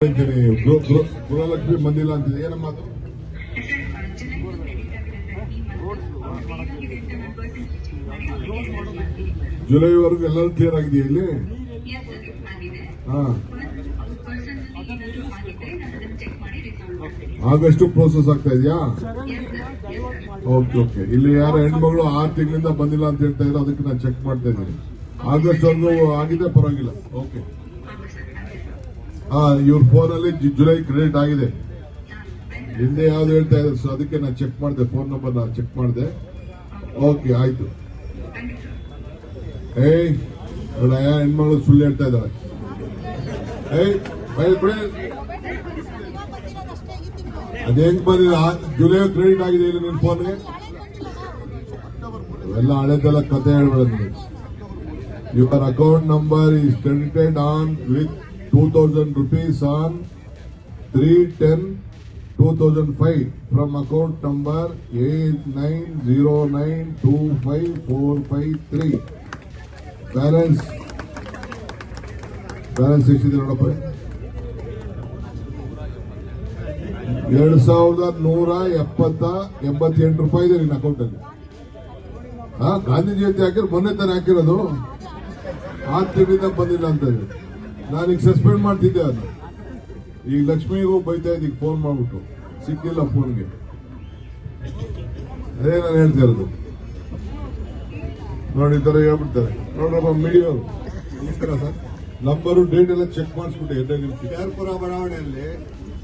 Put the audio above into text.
ಗೃಹಲಕ್ಷ್ಮಿ ಬಂದಿಲ್ಲ ಅಂತಿದೆ ಏನಮ್ಮ ಅದು? ಜುಲೈವರೆಗೂ ಎಲ್ಲರೂ ಕ್ಲಿಯರ್ ಆಗಿದೆಯಾ ಇಲ್ಲಿ? ಆಗಸ್ಟ್ ಪ್ರೋಸೆಸ್ ಆಗ್ತಾ ಇದೆಯಾ? Okay okay. ಇಲ್ಲಿ ಯಾರ ಹೆಣ್ಮಗಳು 6 ತಿಂಗಳಿಂದ ಬಂದಿಲ್ಲ ಅಂತ ಹೇಳ್ತಾ ಇದ್ರು, ಅದಕ್ಕೆ ನಾನು ಚೆಕ್ ಮಾಡ್ತಾ ಇದ್ದೀನಿ. ಆಗಸ್ಟ್ ವರೆಗೂ ಆಗಿದೆ, ಪರವಾಗಿಲ್ಲ. ಓಕೆ. ಇವ್ರ ಫೋನ್ ಅಲ್ಲಿ ಜುಲೈ ಕ್ರೆಡಿಟ್ ಆಗಿದೆ. ಹಿಂದೆ ಯಾವ್ದು ಹೇಳ್ತಾ ಇದ್ರು, ಸೊ ಅದಕ್ಕೆ ನಾನು ಚೆಕ್ ಮಾಡಿದೆ, ಫೋನ್ ನಂಬರ್ ನಾನು ಚೆಕ್ ಮಾಡಿದೆ. ಓಕೆ ಆಯ್ತು. ನೋಡ ಹೆಣ್ಮಗಳು ಸುಳ್ಳು ಹೇಳ್ತಾ ಇದ್ದಾಳೆ. ಅದೇ ಹೆಂಗ್ ಬಂದಿಲ್ಲ? ಜುಲೈ ಕ್ರೆಡಿಟ್ ಆಗಿದೆ ಇಲ್ಲ ನಿನ್ ಫೋನ್ಗೆ? ಎಲ್ಲ ಹಳೆದೆಲ್ಲ ಕತೆ ಹೇಳ್ಬೇಡ. Your account number is credited on with 2000 rupees on 3/10/2005 from account number 8909254553. Balance ಎಷ್ಟಿದೆ ನೋಡಪ್ಪ? 2188 ರೂಪಾಯಿ ಇದೆ ನಿನ್ನ ಅಕೌಂಟ್ ಅಲ್ಲಿ. ಗಾಂಧಿ ಜಯಂತಿ ಹಾಕಿದ್ರೆ ಮೊನ್ನೆ ತಾನೇ ಹಾಕಿರೋದು. 6 ತಿಂಗಳಿಂದ ಬಂದಿಲ್ಲ ಅಂತ ಹೇಳಿ ನಾನೀಗ ಸಸ್ಪೆಂಡ್ ಮಾಡ್ತಿದ್ದೆ. ಅದು ಈಗ ಲಕ್ಷ್ಮಿಗೂ ಬೈತಾ ಇದ್ದೀಗ ಫೋನ್ ಮಾಡ್ಬಿಟ್ಟು, ಸಿಕ್ಕಿಲ್ಲ ಫೋನ್ಗೆ. ಅದೇ ನಾನು ಹೇಳ್ತಾ ಇರೋದು. ನೋಡಿ ಈ ತರ ಹೇಳ್ಬಿಡ್ತಾರೆ. ನೋಡ್ರಪ್ಪ ಮೀಡಿಯಾ ನಂಬರು ಡೇಟ್ ಎಲ್ಲ ಚೆಕ್ ಮಾಡಿಸ್ಬಿಟ್ಟೆ. 2 ನಿಮಿಷ. ಕೇರ್ಪುರ ಬಡಾವಣೆಯಲ್ಲಿ